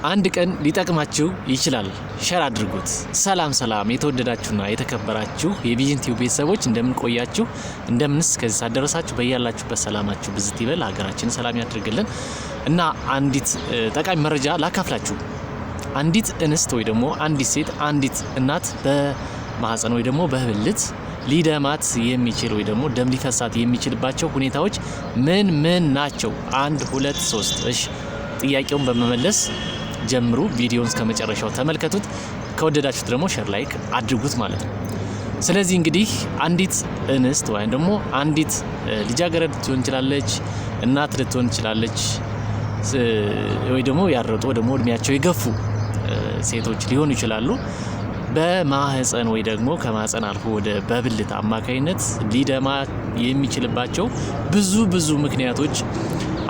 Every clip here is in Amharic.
አንድ ቀን ሊጠቅማችሁ ይችላል። ሼር አድርጉት። ሰላም የተወደዳችሁና የተከበራችሁ የቪዥን ቲዩብ ቤተሰቦች እንደምን ቆያችሁ? እንደምንስ ከዚህ ሳደረሳችሁ በያላችሁበት ሰላማችሁ ብዝት ይበል። ሀገራችን ሰላም ያድርግልን እና አንዲት ጠቃሚ መረጃ ላካፍላችሁ። አንዲት እንስት ወይ ደግሞ አንዲት ሴት አንዲት እናት በማህፀን ወይ ደግሞ በብልት ሊደማት የሚችል ወይ ደግሞ ደም ሊፈሳት የሚችልባቸው ሁኔታዎች ምን ናቸው? 1 2 3 እሺ ጥያቄውን በመመለስ ጀምሩ። ቪዲዮውን እስከ መጨረሻው ተመልከቱት። ከወደዳችሁት ደግሞ ሼር ላይክ አድርጉት ማለት ነው። ስለዚህ እንግዲህ አንዲት እንስት ወይም ደግሞ አንዲት ልጃገረድ ልትሆን ትችላለች፣ እናት ልትሆን ትችላለች፣ ወይ ደግሞ ያረጡ ደግሞ እድሜያቸው የገፉ ሴቶች ሊሆኑ ይችላሉ። በማህፀን ወይ ደግሞ ከማህፀን አልፎ ወደ በብልት አማካይነት ሊደማ የሚችልባቸው ብዙ ምክንያቶች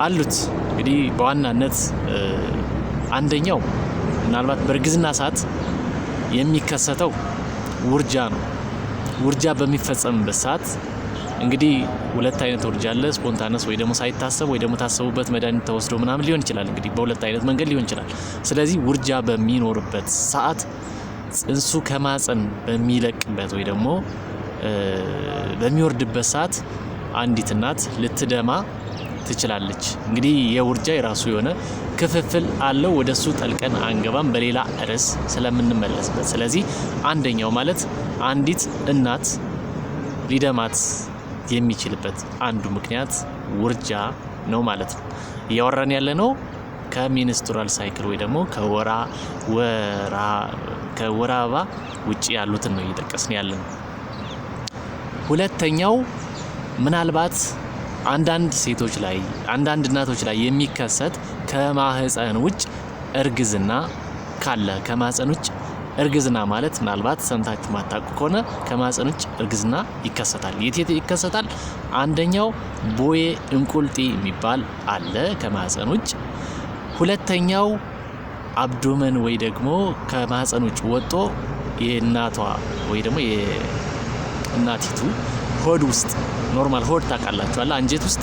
አሉት። እንግዲህ በዋናነት አንደኛው ምናልባት በእርግዝና ሰዓት የሚከሰተው ውርጃ ነው። ውርጃ በሚፈጸምበት ሰዓት እንግዲህ ሁለት አይነት ውርጃ አለ። ስፖንታነስ ወይ ደግሞ ሳይታሰብ ወይ ደግሞ ታሰቡበት መድኃኒት ተወስዶ ምናምን ሊሆን ይችላል። እንግዲህ በሁለት አይነት መንገድ ሊሆን ይችላል። ስለዚህ ውርጃ በሚኖርበት ሰዓት ጽንሱ ከማህፀን በሚለቅበት ወይ ደግሞ በሚወርድበት ሰዓት አንዲት እናት ልትደማ ትችላለች። እንግዲህ የውርጃ የራሱ የሆነ ክፍፍል አለው። ወደሱ ጠልቀን አንገባም በሌላ ርዕስ ስለምንመለስበት። ስለዚህ አንደኛው ማለት አንዲት እናት ሊደማት የሚችልበት አንዱ ምክንያት ውርጃ ነው ማለት ነው። እያወራን ያለ ነው ከሚኒስትራል ሳይክል ወይ ደግሞ ከወር አበባ ውጪ ያሉትን ነው እየጠቀስን ያለን። ሁለተኛው ምናልባት አንዳንድ ሴቶች ላይ አንዳንድ እናቶች ላይ የሚከሰት ከማህፀን ውጭ እርግዝና ካለ። ከማህፀን ውጭ እርግዝና ማለት ምናልባት ሰምታችሁ ማታውቁ ከሆነ ከማህፀን ውጭ እርግዝና ይከሰታል። የት ይከሰታል? አንደኛው ቦዬ እንቁልጢ የሚባል አለ ከማህፀን ውጭ። ሁለተኛው አብዶመን ወይ ደግሞ ከማህፀን ውጭ ወጥቶ የእናቷ ወይ ደግሞ የእናቲቱ ሆድ ውስጥ ኖርማል ሆድ ታውቃላችኋል፣ አንጀት ውስጥ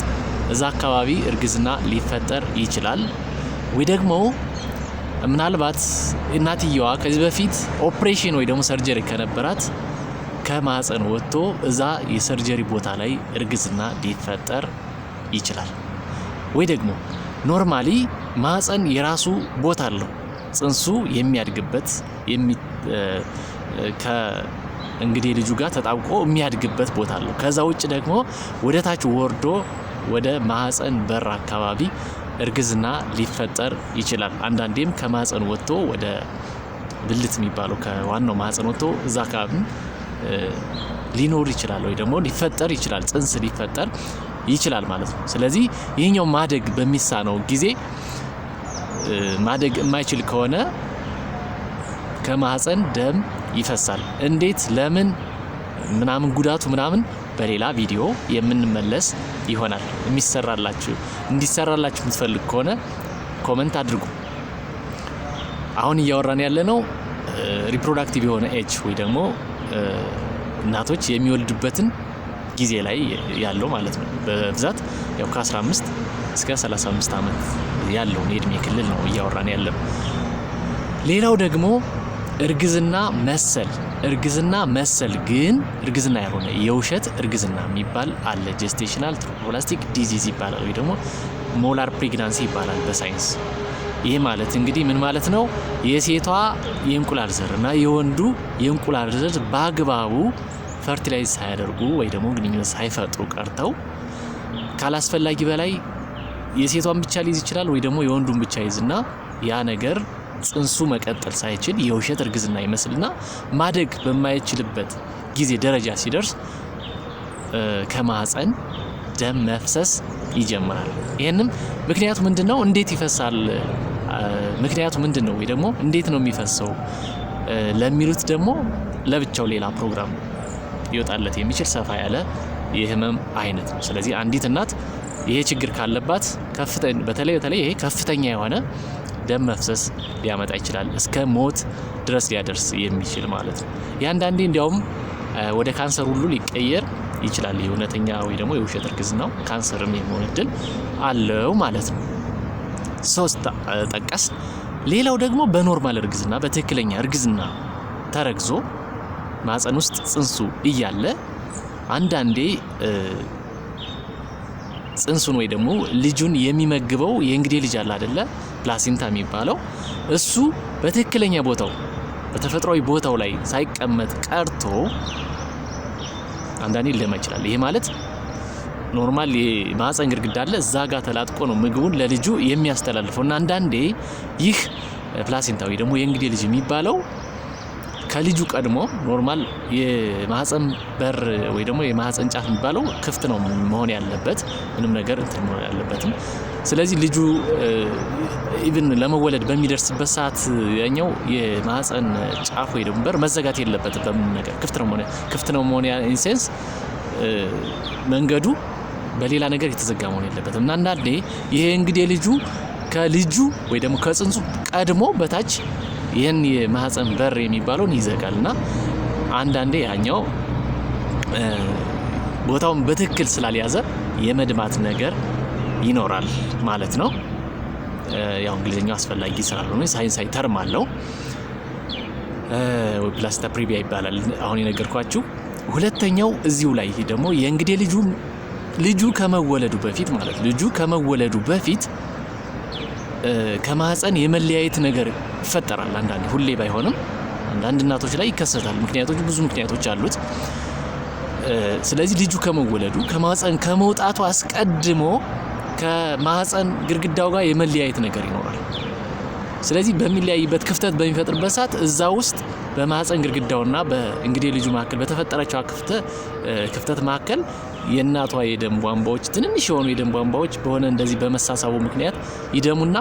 እዛ አካባቢ እርግዝና ሊፈጠር ይችላል። ወይ ደግሞ ምናልባት እናትየዋ ከዚህ በፊት ኦፕሬሽን ወይ ደግሞ ሰርጀሪ ከነበራት ከማህፀን ወጥቶ እዛ የሰርጀሪ ቦታ ላይ እርግዝና ሊፈጠር ይችላል። ወይ ደግሞ ኖርማሊ ማህፀን የራሱ ቦታ አለው ጽንሱ የሚያድግበት እንግዲህ ልጁ ጋር ተጣብቆ የሚያድግበት ቦታ አለው። ከዛ ውጭ ደግሞ ወደ ታች ወርዶ ወደ ማህፀን በር አካባቢ እርግዝና ሊፈጠር ይችላል። አንዳንዴም ከማህፀን ወጥቶ ወደ ብልት የሚባለው ከዋናው ማህፀን ወጥቶ እዛ አካባቢ ሊኖር ይችላል ወይ ደግሞ ሊፈጠር ይችላል፣ ጽንስ ሊፈጠር ይችላል ማለት ነው። ስለዚህ ይህኛው ማደግ በሚሳነው ጊዜ ማደግ የማይችል ከሆነ ከማህፀን ደም ይፈሳል። እንዴት፣ ለምን ምናምን ጉዳቱ ምናምን በሌላ ቪዲዮ የምንመለስ ይሆናል። እንዲሰራላችሁ የምትፈልግ ከሆነ ኮመንት አድርጉ። አሁን እያወራን ያለነው ሪፕሮዳክቲቭ የሆነ ኤጅ ወይ ደግሞ እናቶች የሚወልዱበትን ጊዜ ላይ ያለው ማለት ነው። በብዛት ያው ከ15 እስከ 35 ዓመት ያለውን የእድሜ ክልል ነው እያወራን ያለነው። ሌላው ደግሞ እርግዝና መሰል ግን እርግዝና ያልሆነ የውሸት እርግዝና የሚባል አለ። ጀስቴሽናል ትሮፎላስቲክ ዲዚዝ ይባላል ወይ ደግሞ ሞላር ፕሬግናንሲ ይባላል በሳይንስ። ይሄ ማለት እንግዲህ ምን ማለት ነው? የሴቷ የእንቁላል ዘር እና የወንዱ የእንቁላል ዘር በአግባቡ ፈርቲላይዝ ሳያደርጉ ወይ ደግሞ ግንኙነት ሳይፈጥሩ ቀርተው ካላስፈላጊ በላይ የሴቷን ብቻ ሊይዝ ይችላል ወይ ደግሞ የወንዱን ብቻ ይዝና ያ ነገር ጽንሱ መቀጠል ሳይችል የውሸት እርግዝና ይመስልና ማደግ በማይችልበት ጊዜ ደረጃ ሲደርስ ከማህፀን ደም መፍሰስ ይጀምራል። ይሄንም ምክንያቱ ምንድነው? እንዴት ይፈሳል? ምክንያቱ ምንድነው? ወይ ደግሞ እንዴት ነው የሚፈሰው ለሚሉት ደግሞ ለብቻው ሌላ ፕሮግራም ይወጣለት የሚችል ሰፋ ያለ የህመም አይነት ነው። ስለዚህ አንዲት እናት ይሄ ችግር ካለባት በተለይ ይሄ ከፍተኛ የሆነ ደም መፍሰስ ሊያመጣ ይችላል፣ እስከ ሞት ድረስ ሊያደርስ የሚችል ማለት ነው። ያንዳንዴ እንዲያውም ወደ ካንሰር ሁሉ ሊቀየር ይችላል። የእውነተኛ ወይ ደግሞ የውሸት እርግዝናው ካንሰርም የመሆን እድል አለው ማለት ነው። ሶስት ጠቀስ ሌላው ደግሞ በኖርማል እርግዝና በትክክለኛ እርግዝና ተረግዞ ማህፀን ውስጥ ጽንሱ እያለ አንዳንዴ ጽንሱን ወይ ደግሞ ልጁን የሚመግበው የእንግዴ ልጅ አለ አይደለ ፕላሲንታ የሚባለው እሱ በትክክለኛ ቦታው በተፈጥሯዊ ቦታው ላይ ሳይቀመጥ ቀርቶ አንዳንዴ ሊለማ ይችላል። ይሄ ማለት ኖርማል የማህፀን ግድግዳ አለ እዛ ጋር ተላጥቆ ነው ምግቡን ለልጁ የሚያስተላልፈውና አንዳንዴ ይህ ፕላሲንታ ወይ ደግሞ የእንግዴ ልጅ የሚባለው ከልጁ ቀድሞ ኖርማል የማህፀን በር ወይ ደግሞ የማህፀን ጫፍ የሚባለው ክፍት ነው መሆን ያለበት ምንም ነገር እንትን መሆን ያለበትም። ስለዚህ ልጁ ኢቭን ለመወለድ በሚደርስበት ሰዓት ያኛው የማህፀን ጫፍ ወይ ደግሞ በር መዘጋት የለበትም በምን ነገር ክፍት ነው መሆን ኢንሴንስ መንገዱ በሌላ ነገር የተዘጋ መሆን የለበትም። እና አንዳንዴ ይሄ እንግዲህ ከልጁ ወይ ደግሞ ከጽንሱ ቀድሞ በታች ይህን የማህፀን በር የሚባለውን ይዘጋልና አንዳንዴ ያኛው ቦታውን በትክክል ስላልያዘ የመድማት ነገር ይኖራል ማለት ነው። ያው እንግሊዝኛው አስፈላጊ ስላልሆነ ሳይንሳዊ ተርም አለው ፕላሲንታ ፕሪቪያ ይባላል አሁን የነገርኳችሁ። ሁለተኛው እዚሁ ላይ ደግሞ የእንግዲህ ልጁ ከመወለዱ በፊት ከማህፀን የመለያየት ነገር ይፈጠራል። አንዳንዴ ሁሌ ባይሆንም አንዳንድ እናቶች ላይ ይከሰታል። ብዙ ምክንያቶች አሉት። ስለዚህ ልጁ ከማህፀን ከመውጣቱ አስቀድሞ ከማህፀን ግድግዳው ጋር የመለያየት ነገር ይኖራል። ስለዚህ በሚለያይበት ክፍተት በሚፈጥርበት ሰዓት እዛ ውስጥ በማህፀን ግድግዳውና በእንግዲህ ልጁ መካከል በተፈጠረችው ክፍተት መካከል የእናቷ የደም ቧንቧዎች ትንንሽ የሆኑ የደም ቧንቧዎች በሆነ እንደዚህ በመሳሳቡ ምክንያት ይደሙና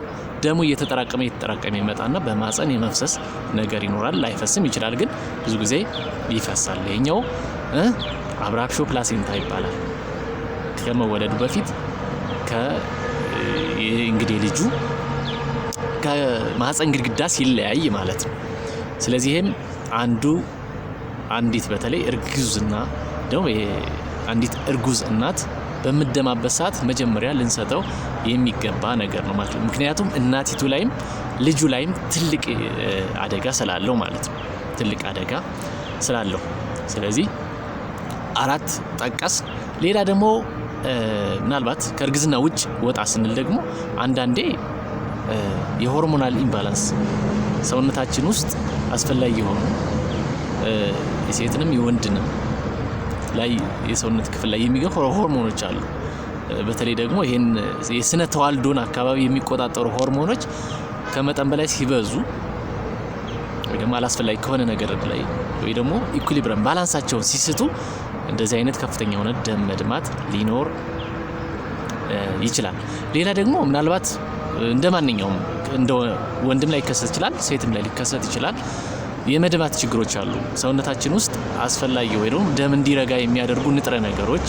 ደሙ እየተጠራቀመ ይመጣና በማህፀን የመፍሰስ ነገር ይኖራል። ላይፈስም ይችላል፣ ግን ብዙ ጊዜ ይፈሳል። ይሄኛው አብራክሾ ፕላሲንታ ይባላል። ከመወለዱ በፊት እንግዲህ ልጁ ከማህፀን ግድግዳ ሲለያይ ማለት ነው። ስለዚህም አንዲት በተለይ እርጉዝና ደግሞ አንዲት እርጉዝ እናት በምደማበት ሰዓት መጀመሪያ ልንሰጠው የሚገባ ነገር ነው ማለት ነው። ምክንያቱም እናቲቱ ላይም ልጁ ላይም ትልቅ አደጋ ስላለው ማለት ነው። ትልቅ አደጋ ስላለው ስለዚህ 4 ጠቀስ። ሌላ ደግሞ ምናልባት ከእርግዝና ውጭ ወጣ ስንል ደግሞ አንዳንዴ የሆርሞናል ኢምባላንስ ሰውነታችን ውስጥ አስፈላጊ የሆኑ የሴትንም የወንድንም ላይ የሰውነት ክፍል ላይ የሚገቡ ሆርሞኖች አሉ። በተለይ ደግሞ ይሄን የስነ ተዋልዶን አካባቢ የሚቆጣጠሩ ሆርሞኖች ከመጠን በላይ ሲበዙ ወይ ደግሞ አላስፈላጊ ከሆነ ነገር ላይ ወይ ደግሞ ኢኩሊብረም ባላንሳቸውን ሲስቱ እንደዚህ አይነት ከፍተኛ የሆነ ደም መድማት ሊኖር ይችላል። ሌላ ደግሞ ምናልባት እንደማንኛውም እንደ ወንድም ላይ ሊከሰት ይችላል፣ ሴትም ላይ ሊከሰት ይችላል። የመድማት ችግሮች አሉ። ሰውነታችን ውስጥ አስፈላጊ ወይ ደግሞ ደም እንዲረጋ የሚያደርጉ ንጥረ ነገሮች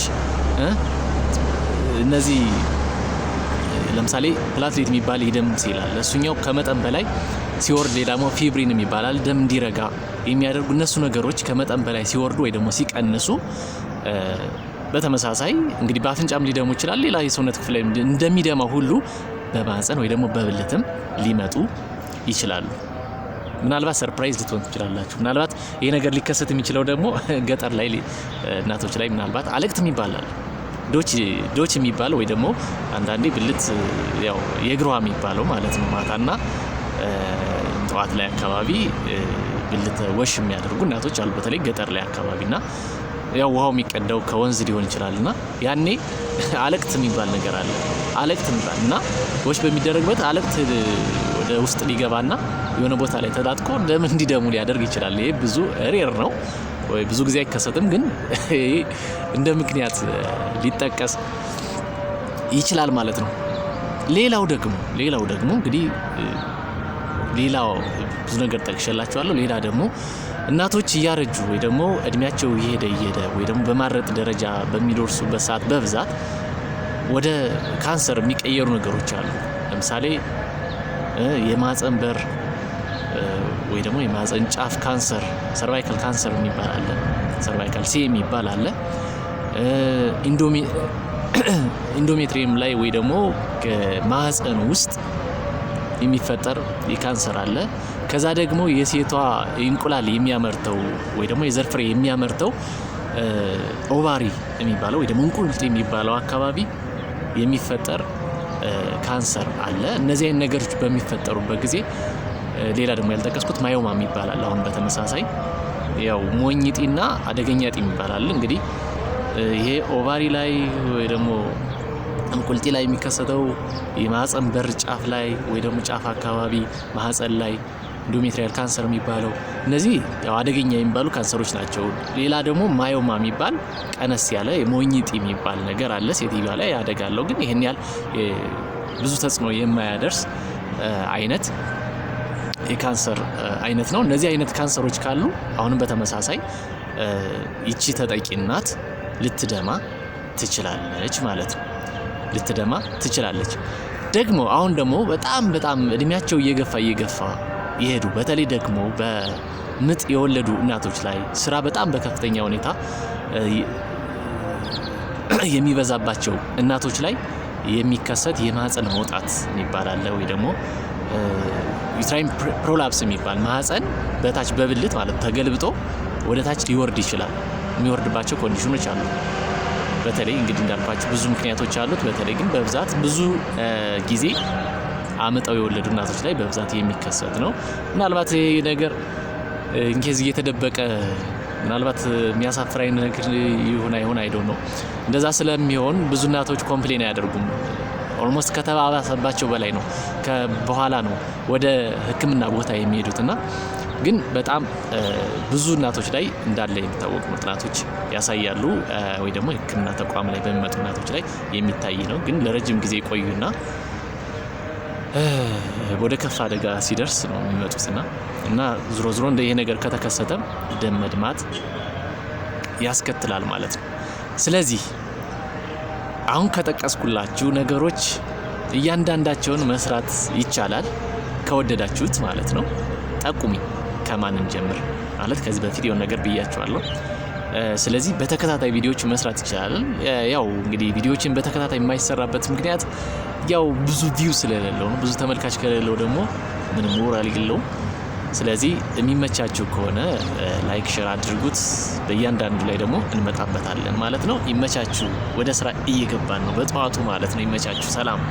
እነዚህ ለምሳሌ ፕላትሌት የሚባል የደም ሴል አለ። እሱኛው ከመጠን በላይ ሲወርድ ደግሞ ፊብሪን የሚባላል ደም እንዲረጋ የሚያደርጉ እነሱ ነገሮች ከመጠን በላይ ሲወርዱ ወይ ደግሞ ሲቀንሱ በተመሳሳይ እንግዲህ በአፍንጫም ሊደሙ ይችላል። ሌላ የሰውነት ክፍል ላይ እንደሚደማ ሁሉ በማህፀን ወይ ደግሞ በብልትም ሊመጡ ይችላሉ። ምናልባት ሰርፕራይዝ ልትሆን ትችላላችሁ። ምናልባት ይሄ ነገር ሊከሰት የሚችለው ደግሞ ገጠር ላይ እናቶች ላይ ምናልባት አለቅት የሚባላል ዶች የሚባለው ወይ ደግሞ አንዳንዴ ብልት ያው የእግሯ የሚባለው ማለት ነው ማታና ጠዋት ላይ አካባቢ ብልት ወሽ የሚያደርጉ እናቶች አሉ። በተለይ ገጠር ላይ አካባቢና ያው ውሃው የሚቀዳው ከወንዝ ሊሆን ይችላልና ያኔ አለቅት የሚባል ነገር አለ። አለቅት የሚባል እና ወሽ በሚደረግበት አለቅት ወደ ውስጥ ሊገባና የሆነ ቦታ ላይ ተጣጥቆ ደም እንዲደሙ ሊያደርግ ይችላል። ይሄ ብዙ ሬር ነው ወይ ብዙ ጊዜ አይከሰትም፣ ግን እንደ ምክንያት ሊጠቀስ ይችላል ማለት ነው። ሌላው ደግሞ እንግዲህ ሌላው ብዙ ነገር ጠቅሼላችኋለሁ። ሌላ ደግሞ እናቶች እያረጁ ወይ ደግሞ እድሜያቸው እየሄደ ወይ ደግሞ በማረጥ ደረጃ በሚደርሱበት ሰዓት በብዛት ወደ ካንሰር የሚቀየሩ ነገሮች አሉ። ለምሳሌ የማህፀን በር ወይ ደግሞ የማህፀን ጫፍ ካንሰር ሰርቫይካል ካንሰር የሚባል አለ። ሰርቫይካል ሲ የሚባል አለ። ኢንዶሜትሪየም ላይ ወይ ደግሞ ማህፀን ውስጥ የሚፈጠር የካንሰር አለ። ከዛ ደግሞ የሴቷ እንቁላል የሚያመርተው ወይ ደግሞ የዘር ፍሬ የሚያመርተው ኦቫሪ የሚባለው ወይ ደግሞ እንቁልጥ የሚባለው አካባቢ የሚፈጠር ካንሰር አለ። እነዚህ አይነት ነገሮች በሚፈጠሩበት ጊዜ ሌላ ደግሞ ያልጠቀስኩት ማዮማ የሚባላል። አሁን በተመሳሳይ ያው ሞኝጢና አደገኛ ጢ የሚባላል። እንግዲህ ይሄ ኦቫሪ ላይ ወይ ደግሞ እንቁልጢ ላይ የሚከሰተው የማህፀን በር ጫፍ ላይ ወይ ደግሞ ጫፍ አካባቢ ማህፀን ላይ ኢንዶሜትሪያል ካንሰር የሚባለው እነዚህ ያው አደገኛ የሚባሉ ካንሰሮች ናቸው። ሌላ ደግሞ ማዮማ የሚባል ቀነስ ያለ የሞኝጢ የሚባል ነገር አለ። ሴትዮዋ ላይ ያደጋለው ግን ይሄን ያህል ብዙ ተጽዕኖ የማያደርስ አይነት የካንሰር አይነት ነው። እነዚህ አይነት ካንሰሮች ካሉ አሁንም በተመሳሳይ ይቺ ተጠቂ እናት ልትደማ ትችላለች ማለት ነው። ልትደማ ትችላለች። ደግሞ አሁን ደግሞ በጣም እድሜያቸው እየገፋ ይሄዱ በተለይ ደግሞ በምጥ የወለዱ እናቶች ላይ ስራ በጣም በከፍተኛ ሁኔታ የሚበዛባቸው እናቶች ላይ የሚከሰት የማህፀን መውጣት የሚባል ወይ ደግሞ ዩትራይን ፕሮላፕስ የሚባል ማህፀን በታች በብልት ማለት ተገልብጦ ወደ ታች ሊወርድ ይችላል። የሚወርድባቸው ኮንዲሽኖች አሉ። በተለይ እንግዲህ እንዳልኳችሁ ብዙ ምክንያቶች አሉት። በተለይ ግን በብዛት ብዙ ጊዜ አመጣው የወለዱ እናቶች ላይ በብዛት የሚከሰት ነው። ምናልባት ይሄ ነገር እንኬዝ እየተደበቀ ምናልባት የሚያሳፍራኝ ነገር ይሁን አይደው ነው። እንደዛ ስለሚሆን ብዙ እናቶች ኮምፕሌን አያደርጉም። ኦልሞስት ከተባባሰባቸው በላይ ነው በኋላ ነው ወደ ሕክምና ቦታ የሚሄዱትና ግን በጣም ብዙ እናቶች ላይ እንዳለ የሚታወቅ ነው። ጥናቶች ያሳያሉ። ወይ ደግሞ ሕክምና ተቋም ላይ በሚመጡ እናቶች ላይ የሚታይ ነው። ግን ለረጅም ጊዜ ቆዩና ወደ ከፍ አደጋ ሲደርስ ነው የሚመጡትና እና ዝሮ እንደ ይሄ ነገር ከተከሰተ ደም መድማት ያስከትላል ማለት ነው። ስለዚህ አሁን ከጠቀስኩላችሁ ነገሮች እያንዳንዳቸውን መስራት ይቻላል ከወደዳችሁት ማለት ነው። ጠቁሚ ከማንን ጀምር ማለት ከዚህ በፊት የሆነ ነገር ብያችኋለሁ። ስለዚህ በተከታታይ ቪዲዮዎች መስራት ይቻላል። ያው እንግዲህ ቪዲዮዎችን በተከታታይ የማይሰራበት ምክንያት ያው ብዙ ቪው ስለሌለው ነው። ብዙ ተመልካች ከሌለው ደግሞ ምንም ሞራል የለውም። ስለዚህ የሚመቻችሁ ከሆነ ላይክ ሼር አድርጉት። በእያንዳንዱ ላይ ደግሞ እንመጣበታለን ማለት ነው። ይመቻችሁ። ወደ ስራ እየገባን ነው በጠዋቱ ማለት ነው። ይመቻችሁ። ሰላም